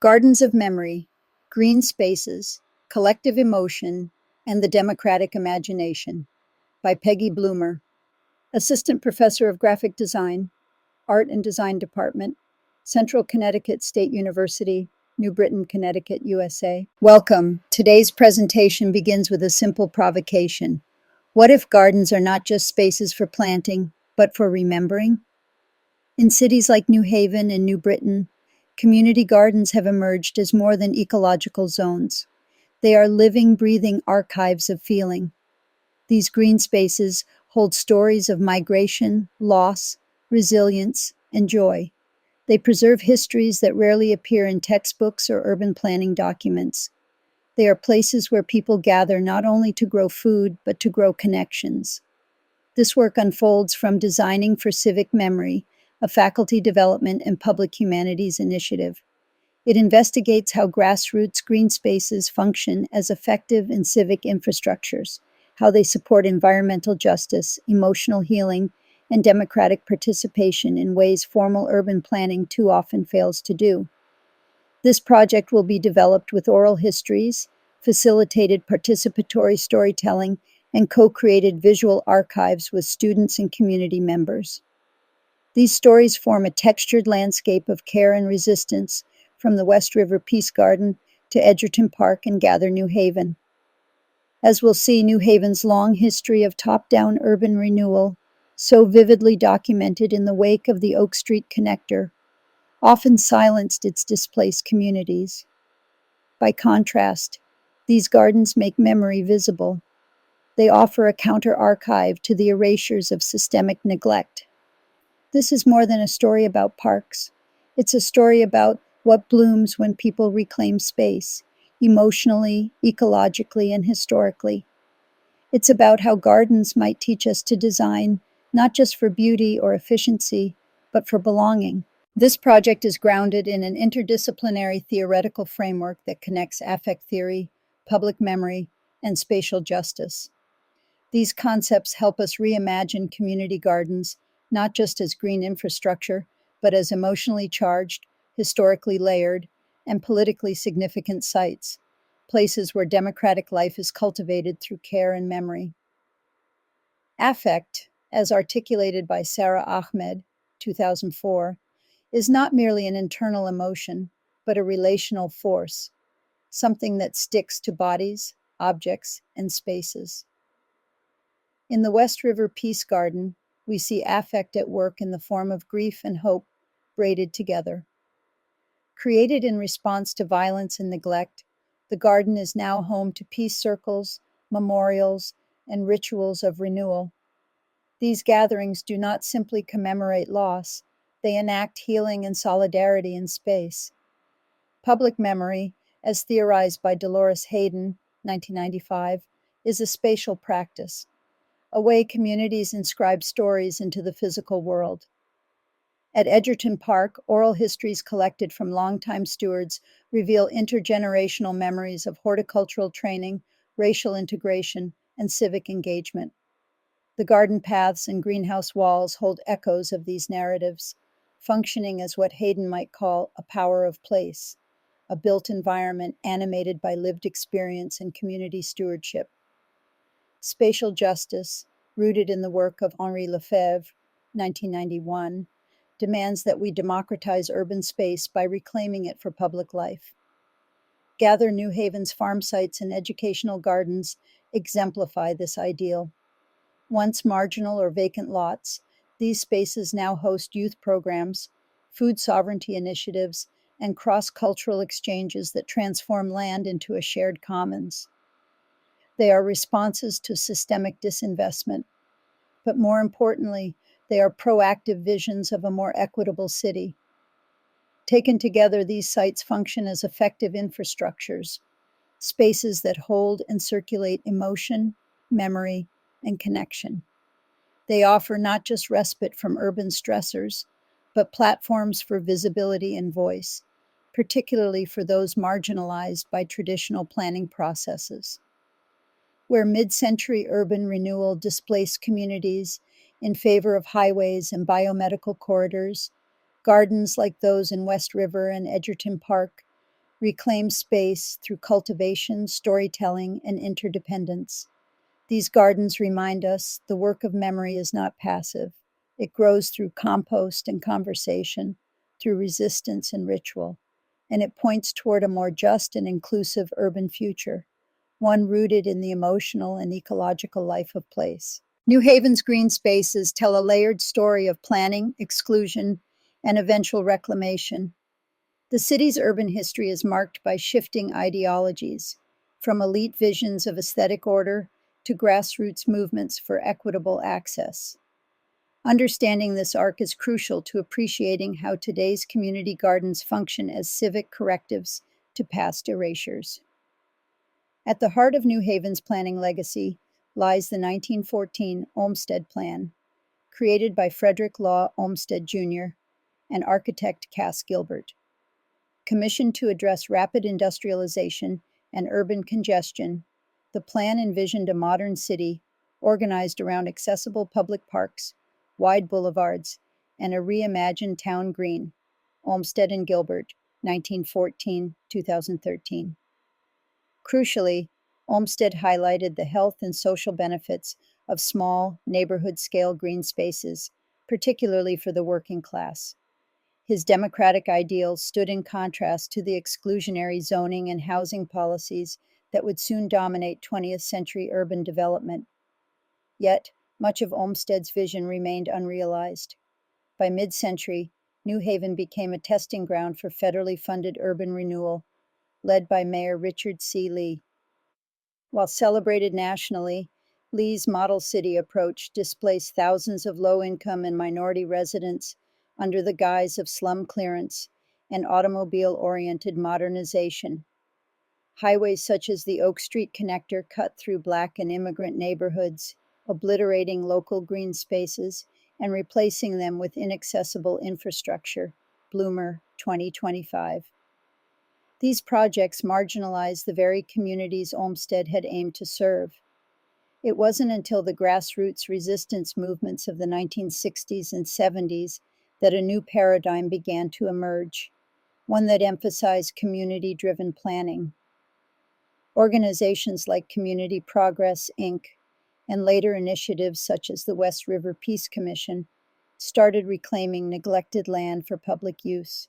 Gardens of Memory, Green Spaces, Collective Emotion, and the Democratic Imagination by Peggy Bloomer, Assistant Professor of Graphic Design, Art and Design Department, Central Connecticut State University, New Britain, Connecticut, USA. Welcome. Today's presentation begins with a simple provocation. What if gardens are not just spaces for planting, but for remembering? In cities like New Haven and New Britain, community gardens have emerged as more than ecological zones. They are living, breathing archives of feeling. These green spaces hold stories of migration, loss, resilience, and joy. They preserve histories that rarely appear in textbooks or urban planning documents. They are places where people gather not only to grow food, but to grow connections. This work unfolds from Designing for Civic Memory, a faculty development and public humanities initiative. It investigates how grassroots green spaces function as effective and civic infrastructures, how they support environmental justice, emotional healing, and democratic participation in ways formal urban planning too often fails to do. This project will be developed with oral histories, facilitated participatory storytelling, and co-created visual archives with students and community members. These stories form a textured landscape of care and resistance from the West River Peace Garden to Edgerton Park and Gather New Haven. As we'll see, New Haven's long history of top-down urban renewal, so vividly documented in the wake of the Oak Street Connector, often silenced its displaced communities. By contrast, these gardens make memory visible. They offer a counter-archive to the erasures of systemic neglect. This is more than a story about parks. It's a story about what blooms when people reclaim space, emotionally, ecologically, and historically. It's about how gardens might teach us to design, not just for beauty or efficiency, but for belonging. This project is grounded in an interdisciplinary theoretical framework that connects affect theory, public memory, and spatial justice. These concepts help us reimagine community gardens not just as green infrastructure, but as emotionally charged, historically layered, and politically significant sites, places where democratic life is cultivated through care and memory. Affect, as articulated by Sara Ahmed, 2004, is not merely an internal emotion, but a relational force, something that sticks to bodies, objects, and spaces. In the West River Peace Garden, we see affect at work in the form of grief and hope braided together. Created in response to violence and neglect, the garden is now home to peace circles, memorials, and rituals of renewal. These gatherings do not simply commemorate loss, they enact healing and solidarity in space. Public memory, as theorized by Dolores Hayden, 1995, is a spatial practice, a way communities inscribe stories into the physical world. At Edgerton Park, oral histories collected from longtime stewards reveal intergenerational memories of horticultural training, racial integration, and civic engagement. The garden paths and greenhouse walls hold echoes of these narratives, functioning as what Hayden might call a power of place, a built environment animated by lived experience and community stewardship. Spatial justice, rooted in the work of Henri Lefebvre, 1991, demands that we democratize urban space by reclaiming it for public life. Gather New Haven's farm sites and educational gardens exemplify this ideal. Once marginal or vacant lots, these spaces now host youth programs, food sovereignty initiatives, and cross-cultural exchanges that transform land into a shared commons. They are responses to systemic disinvestment, but more importantly, they are proactive visions of a more equitable city. Taken together, these sites function as effective infrastructures, spaces that hold and circulate emotion, memory, and connection. They offer not just respite from urban stressors, but platforms for visibility and voice, particularly for those marginalized by traditional planning processes. Where mid-century urban renewal displaced communities in favor of highways and biomedical corridors, gardens like those in West River and Edgerton Park reclaim space through cultivation, storytelling, and interdependence. These gardens remind us the work of memory is not passive. It grows through compost and conversation, through resistance and ritual, and it points toward a more just and inclusive urban future, one rooted in the emotional and ecological life of place. New Haven's green spaces tell a layered story of planning, exclusion, and eventual reclamation. The city's urban history is marked by shifting ideologies, from elite visions of aesthetic order to grassroots movements for equitable access. Understanding this arc is crucial to appreciating how today's community gardens function as civic correctives to past erasures. At the heart of New Haven's planning legacy lies the 1914 Olmsted Plan, created by Frederick Law Olmsted Jr. and architect Cass Gilbert. Commissioned to address rapid industrialization and urban congestion, the plan envisioned a modern city organized around accessible public parks, wide boulevards, and a reimagined town green. Olmsted and Gilbert, 1914-2013. Crucially, Olmsted highlighted the health and social benefits of small, neighborhood-scale green spaces, particularly for the working class. His democratic ideals stood in contrast to the exclusionary zoning and housing policies that would soon dominate 20th century urban development. Yet, much of Olmsted's vision remained unrealized. By mid-century, New Haven became a testing ground for federally funded urban renewal, led by Mayor Richard C. Lee. While celebrated nationally, Lee's model city approach displaced thousands of low-income and minority residents under the guise of slum clearance and automobile-oriented modernization. Highways such as the Oak Street Connector cut through Black and immigrant neighborhoods, obliterating local green spaces and replacing them with inaccessible infrastructure. Bloomer, 2025. These projects marginalized the very communities Olmsted had aimed to serve. It wasn't until the grassroots resistance movements of the 1960s and 70s that a new paradigm began to emerge, one that emphasized community-driven planning. Organizations like Community Progress, Inc., and later initiatives such as the West River Peace Commission started reclaiming neglected land for public use.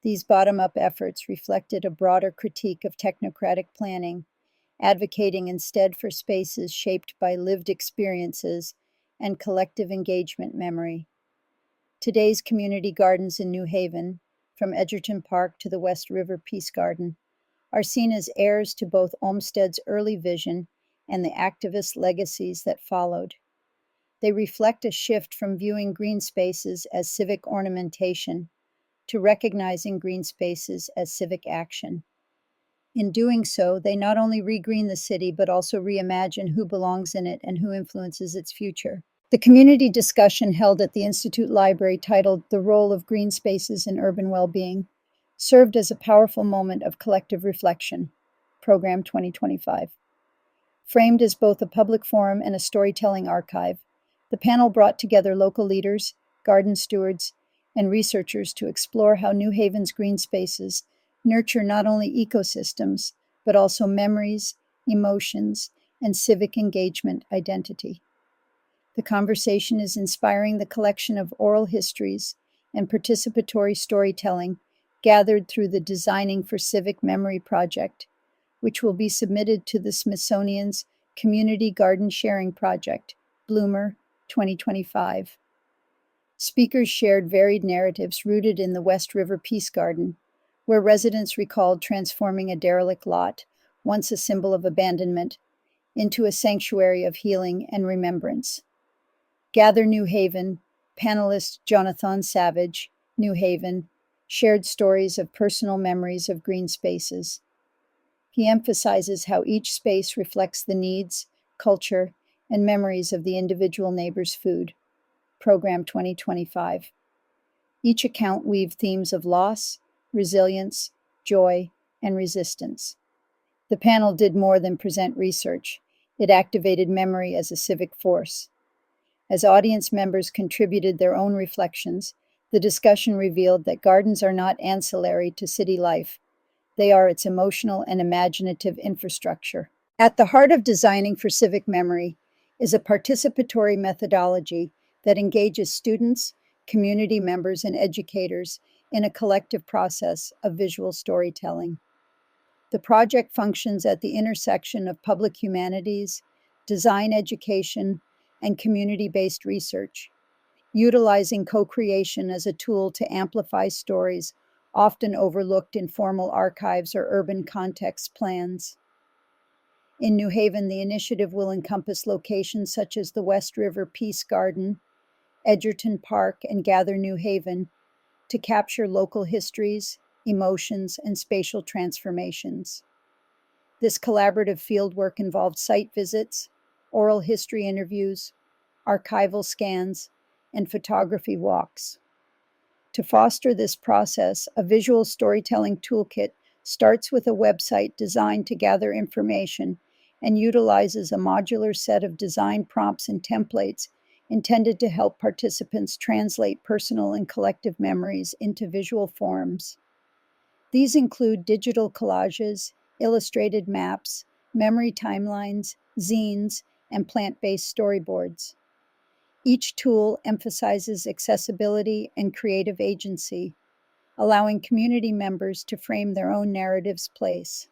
These bottom-up efforts reflected a broader critique of technocratic planning, advocating instead for spaces shaped by lived experiences and collective engagement memory. Today's community gardens in New Haven, from Edgerton Park to the West River Peace Garden, are seen as heirs to both Olmsted's early vision and the activist legacies that followed. They reflect a shift from viewing green spaces as civic ornamentation to recognizing green spaces as civic action. In doing so, they not only regreen the city, but also reimagine who belongs in it and who influences its future. The community discussion held at the Institute Library, titled "The Role of Green Spaces in Urban Well-Being," served as a powerful moment of collective reflection. Program 2025. Framed as both a public forum and a storytelling archive, the panel brought together local leaders, garden stewards, and researchers to explore how New Haven's green spaces nurture not only ecosystems, but also memories, emotions, and civic engagement identity. The conversation is inspiring the collection of oral histories and participatory storytelling gathered through the Designing for Civic Memory project, which will be submitted to the Smithsonian's Community Garden Sharing Project, Bloomer, 2025. Speakers shared varied narratives rooted in the West River Peace Garden, where residents recalled transforming a derelict lot, once a symbol of abandonment, into a sanctuary of healing and remembrance. Gather New Haven, panelist Jonathan Savage, New Haven, shared stories of personal memories of green spaces. He emphasizes how each space reflects the needs, culture, and memories of the individual neighbor's food. Program 2025. Each account weaved themes of loss, resilience, joy, and resistance. The panel did more than present research. It activated memory as a civic force. As audience members contributed their own reflections, the discussion revealed that gardens are not ancillary to city life. They are its emotional and imaginative infrastructure. At the heart of designing for civic memory is a participatory methodology that engages students, community members, and educators in a collective process of visual storytelling. The project functions at the intersection of public humanities, design education, and community-based research, utilizing co-creation as a tool to amplify stories often overlooked in formal archives or urban context plans. In New Haven, the initiative will encompass locations such as the West River Peace Garden, Edgerton Park, and Gather New Haven to capture local histories, emotions, and spatial transformations. This collaborative fieldwork involved site visits, oral history interviews, archival scans, and photography walks. To foster this process, a visual storytelling toolkit starts with a website designed to gather information and utilizes a modular set of design prompts and templates intended to help participants translate personal and collective memories into visual forms. These include digital collages, illustrated maps, memory timelines, zines, and plant-based storyboards. Each tool emphasizes accessibility and creative agency, allowing community members to frame their own narrative's place.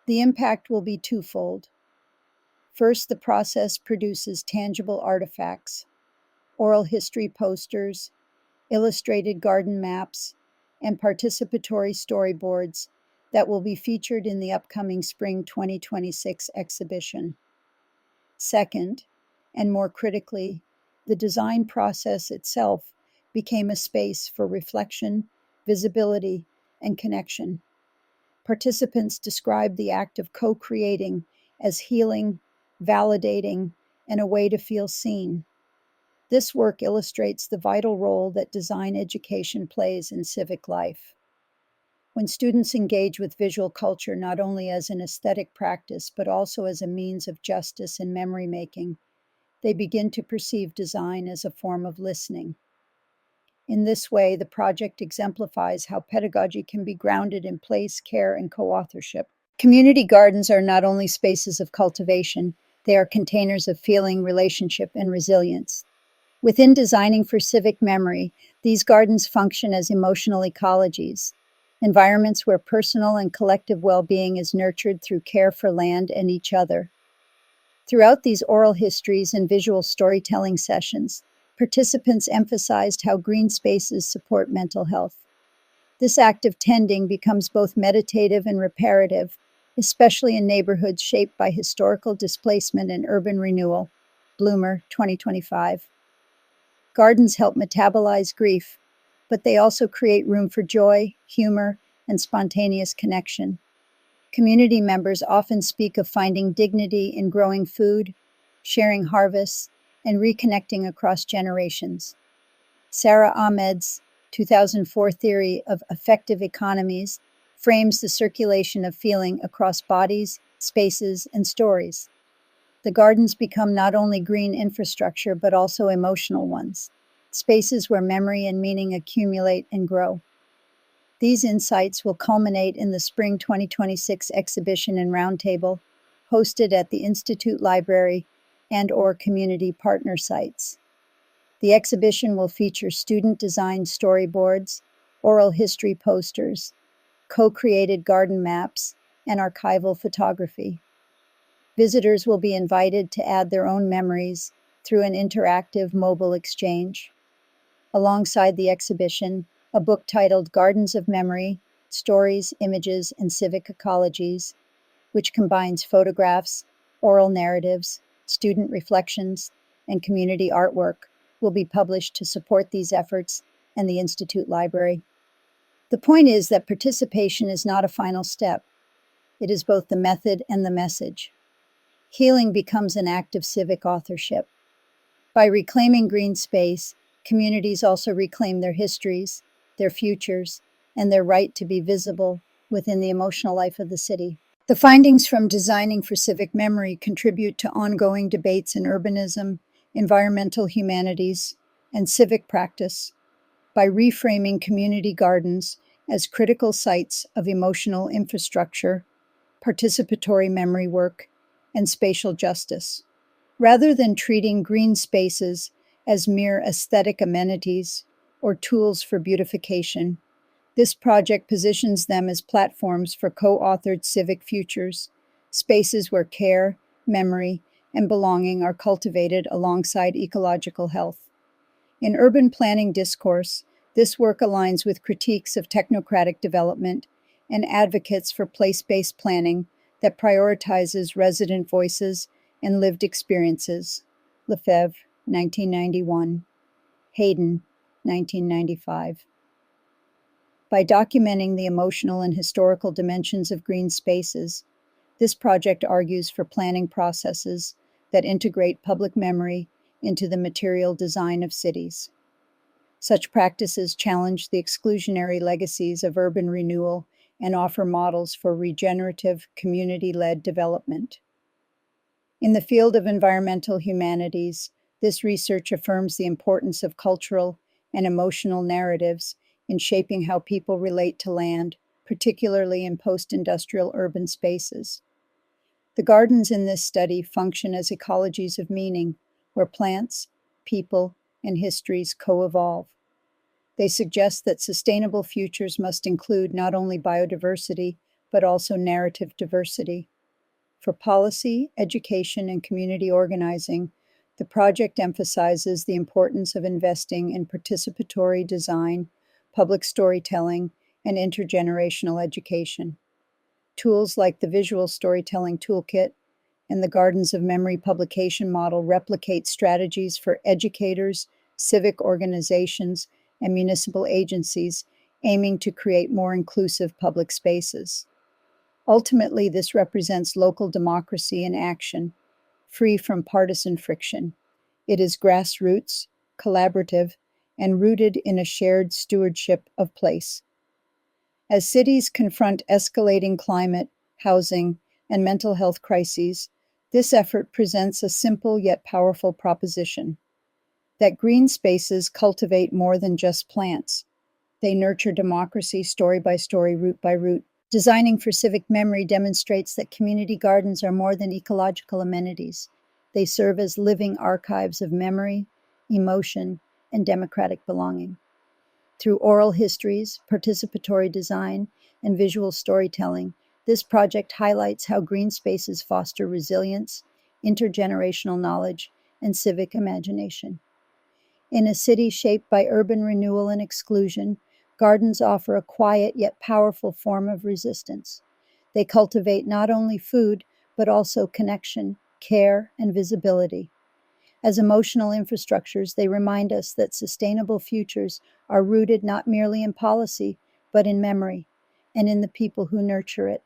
The impact will be twofold. First, the process produces tangible artifacts, oral history posters, illustrated garden maps, and participatory storyboards that will be featured in the upcoming Spring 2026 exhibition. Second, and more critically, the design process itself became a space for reflection, visibility, and connection. Participants described the act of co-creating as healing, validating, and a way to feel seen. This work illustrates the vital role that design education plays in civic life. When students engage with visual culture not only as an aesthetic practice, but also as a means of justice and memory making, they begin to perceive design as a form of listening. In this way, the project exemplifies how pedagogy can be grounded in place, care, and co-authorship. Community gardens are not only spaces of cultivation, they are containers of feeling, relationship, and resilience. Within designing for civic memory, these gardens function as emotional ecologies, environments where personal and collective well-being is nurtured through care for land and each other. Throughout these oral histories and visual storytelling sessions, participants emphasized how green spaces support mental health. This act of tending becomes both meditative and reparative, especially in neighborhoods shaped by historical displacement and urban renewal. Bloomer, 2025. Gardens help metabolize grief, but they also create room for joy, humor, and spontaneous connection. Community members often speak of finding dignity in growing food, sharing harvests, and reconnecting across generations. Sara Ahmed's 2004 theory of affective economies frames the circulation of feeling across bodies, spaces, and stories. The gardens become not only green infrastructure, but also emotional ones, spaces where memory and meaning accumulate and grow. These insights will culminate in the Spring 2026 exhibition and roundtable, hosted at the Institute Library and/or community partner sites. The exhibition will feature student-designed storyboards, oral history posters, co-created garden maps, and archival photography. Visitors will be invited to add their own memories through an interactive mobile exchange. Alongside the exhibition, a book titled Gardens of Memory, Stories, Images, and Civic Ecologies, which combines photographs, oral narratives, student reflections, and community artwork, will be published to support these efforts and the Institute Library. The point is that participation is not a final step. It is both the method and the message. Healing becomes an act of civic authorship. By reclaiming green space, communities also reclaim their histories, their futures, and their right to be visible within the emotional life of the city. The findings from designing for civic memory contribute to ongoing debates in urbanism, environmental humanities, and civic practice. By reframing community gardens, as critical sites of emotional infrastructure, participatory memory work, and spatial justice. Rather than treating green spaces as mere aesthetic amenities or tools for beautification, this project positions them as platforms for co-authored civic futures, spaces where care, memory, and belonging are cultivated alongside ecological health. In urban planning discourse, this work aligns with critiques of technocratic development and advocates for place-based planning that prioritizes resident voices and lived experiences. Lefebvre, 1991. Hayden, 1995. By documenting the emotional and historical dimensions of green spaces, this project argues for planning processes that integrate public memory into the material design of cities. Such practices challenge the exclusionary legacies of urban renewal and offer models for regenerative, community-led development. In the field of environmental humanities, this research affirms the importance of cultural and emotional narratives in shaping how people relate to land, particularly in post-industrial urban spaces. The gardens in this study function as ecologies of meaning, where plants, people, and histories co-evolve. They suggest that sustainable futures must include not only biodiversity, but also narrative diversity. For policy, education, and community organizing, the project emphasizes the importance of investing in participatory design, public storytelling, and intergenerational education. Tools like the Visual Storytelling Toolkit and the Gardens of Memory publication model replicate strategies for educators, civic organizations, and municipal agencies aiming to create more inclusive public spaces. Ultimately, this represents local democracy in action, free from partisan friction. It is grassroots, collaborative, and rooted in a shared stewardship of place. As cities confront escalating climate, housing, and mental health crises, this effort presents a simple yet powerful proposition: that green spaces cultivate more than just plants. They nurture democracy story by story, root by root. Designing for civic memory demonstrates that community gardens are more than ecological amenities. They serve as living archives of memory, emotion, and democratic belonging. Through oral histories, participatory design, and visual storytelling, this project highlights how green spaces foster resilience, intergenerational knowledge, and civic imagination. In a city shaped by urban renewal and exclusion, gardens offer a quiet yet powerful form of resistance. They cultivate not only food, but also connection, care, and visibility. As emotional infrastructures, they remind us that sustainable futures are rooted not merely in policy, but in memory, and in the people who nurture it.